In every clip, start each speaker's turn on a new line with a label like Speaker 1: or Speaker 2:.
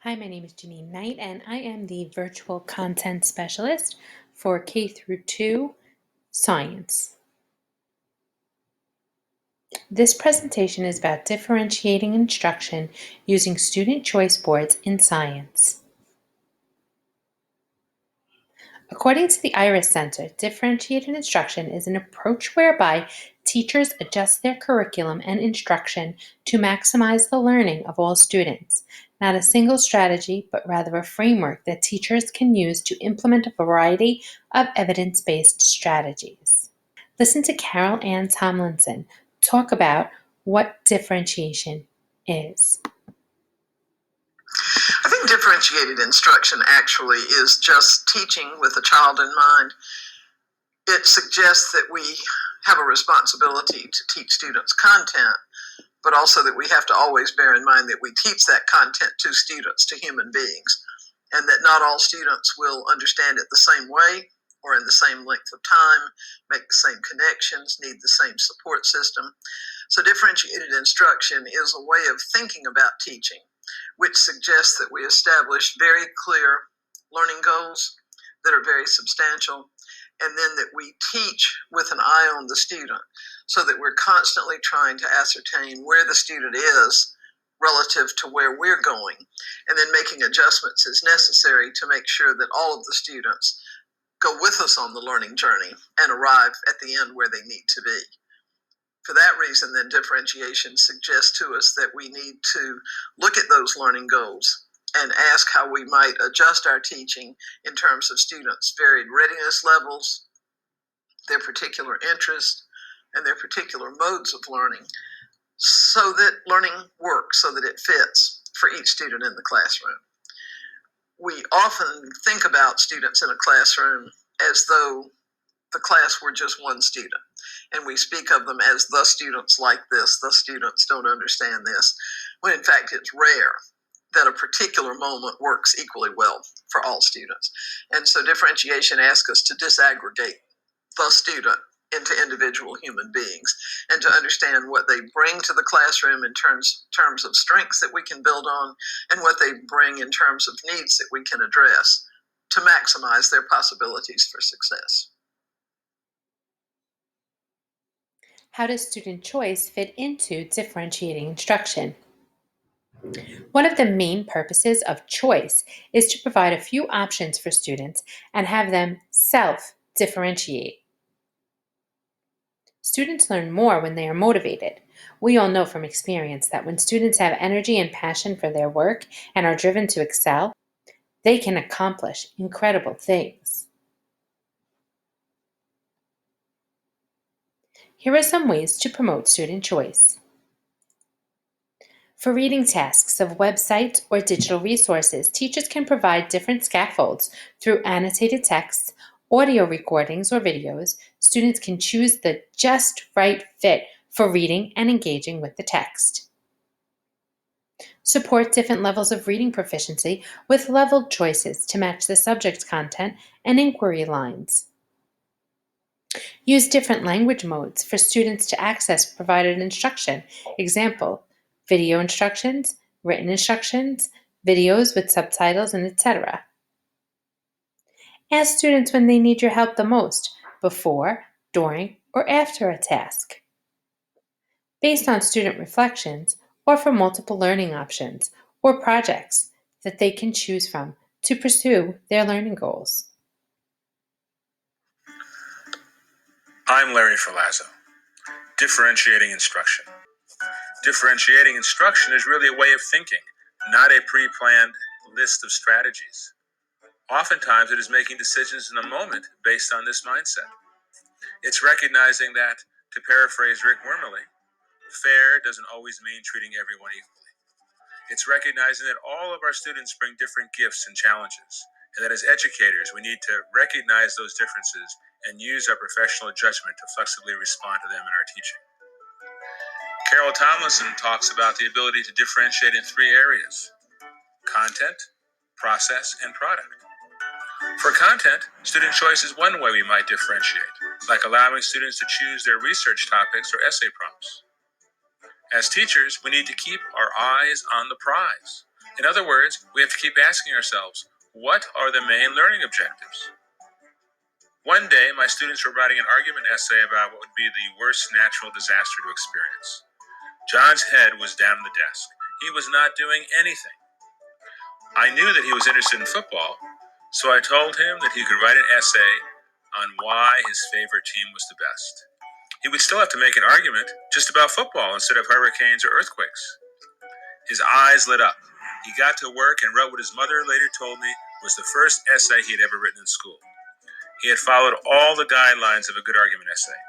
Speaker 1: Hi, my name is Janine Knight, and I am the Virtual Content Specialist for K through 2 Science. This presentation is about differentiating instruction using student choice boards in science. According to the IRIS Center, differentiated instruction is an approach whereby teachers adjust their curriculum and instruction to maximize the learning of all students. Not a single strategy, but rather a framework that teachers can use to implement a variety of evidence-based strategies. Listen to Carol Ann Tomlinson talk about what differentiation is.
Speaker 2: I think differentiated instruction actually is just teaching with a child in mind. It suggests that we have a responsibility to teach students content, but also that we have to always bear in mind that we teach that content to students, to human beings, and that not all students will understand it the same way or in the same length of time, make the same connections, need the same support system. So differentiated instruction is a way of thinking about teaching, which suggests that we establish very clear learning goals that are very substantial, and then that we teach with an eye on the student so that we're constantly trying to ascertain where the student is relative to where we're going, and then making adjustments as necessary to make sure that all of the students go with us on the learning journey and arrive at the end where they need to be. For that reason, then, differentiation suggests to us that we need to look at those learning goals and ask how we might adjust our teaching in terms of students' varied readiness levels, their particular interests, and their particular modes of learning, so that learning works, so that it fits for each student in the classroom. We often think about students in a classroom as though the class were just one student, and we speak of them as the students like this, the students don't understand this, when in fact it's rare that a particular moment works equally well for all students. And so differentiation asks us to disaggregate the student into individual human beings and to understand what they bring to the classroom in terms of strengths that we can build on, and what they bring in terms of needs that we can address to maximize their possibilities for success.
Speaker 1: How does student choice fit into differentiating instruction? One of the main purposes of choice is to provide a few options for students and have them self-differentiate. Students learn more when they are motivated. We all know from experience that when students have energy and passion for their work and are driven to excel, they can accomplish incredible things. Here are some ways to promote student choice. For reading tasks of websites or digital resources, teachers can provide different scaffolds through annotated texts, audio recordings, or videos. Students can choose the just right fit for reading and engaging with the text. Support different levels of reading proficiency with leveled choices to match the subject's content and inquiry lines. Use different language modes for students to access provided instruction. Example, video instructions, written instructions, videos with subtitles, and etc. Ask students when they need your help the most, before, during, or after a task. Based on student reflections, offer multiple learning options or projects that they can choose from to pursue their learning goals.
Speaker 3: I'm Larry Ferlazzo. Differentiating instruction. Differentiating instruction is really a way of thinking, not a pre-planned list of strategies. Oftentimes, it is making decisions in the moment based on this mindset. It's recognizing that, to paraphrase Rick Wormley, fair doesn't always mean treating everyone equally. It's recognizing that all of our students bring different gifts and challenges, and that as educators, we need to recognize those differences and use our professional judgment to flexibly respond to them in our teaching. Carol Tomlinson talks about the ability to differentiate in three areas: content, process, and product. For content, student choice is one way we might differentiate, like allowing students to choose their research topics or essay prompts. As teachers, we need to keep our eyes on the prize, In other words, we have to keep asking ourselves, what are the main learning objectives? One day, my students were writing an argument essay about what would be the worst natural disaster to experience. John's head was down on the desk. He was not doing anything. I knew that he was interested in football, so I told him that he could write an essay on why his favorite team was the best. He would still have to make an argument just about football instead of hurricanes or earthquakes. His eyes lit up. He got to work and wrote what his mother later told me was the first essay he had ever written in school. He had followed all the guidelines of a good argument essay.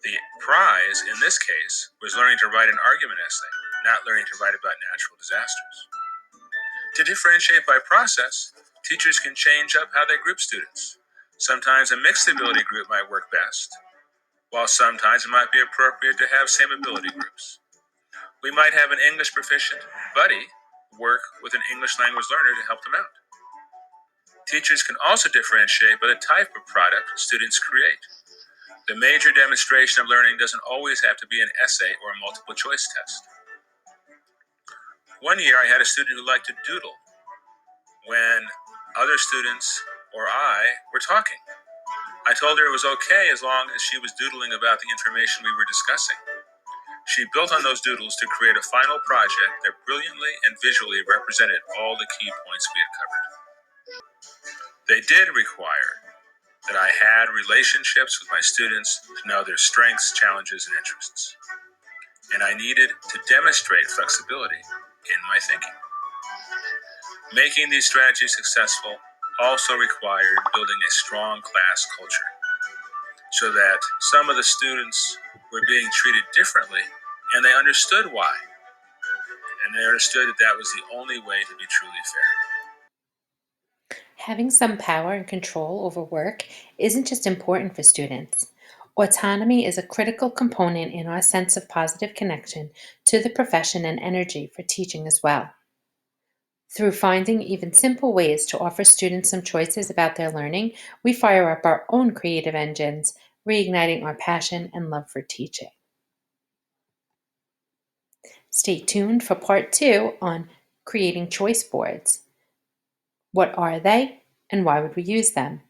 Speaker 3: The prize, in this case, was learning to write an argument essay, not learning to write about natural disasters. To differentiate by process, teachers can change up how they group students. Sometimes a mixed ability group might work best, while sometimes it might be appropriate to have same ability groups. We might have an English proficient buddy work with an English language learner to help them out. Teachers can also differentiate by the type of product students create. The major demonstration of learning doesn't always have to be an essay or a multiple choice test. One year I had a student who liked to doodle when other students or I were talking. I told her it was okay as long as she was doodling about the information we were discussing. She built on those doodles to create a final project that brilliantly and visually represented all the key points we had covered. They did require that I had relationships with my students to know their strengths, challenges, and interests. And I needed to demonstrate flexibility in my thinking. Making these strategies successful also required building a strong class culture so that some of the students were being treated differently and they understood why. And they understood that that was the only way to be truly fair.
Speaker 1: Having some power and control over work isn't just important for students. Autonomy is a critical component in our sense of positive connection to the profession and energy for teaching as well. Through finding even simple ways to offer students some choices about their learning, we fire up our own creative engines, reigniting our passion and love for teaching. Stay tuned for part 2 on creating choice boards. What are they and why would we use them?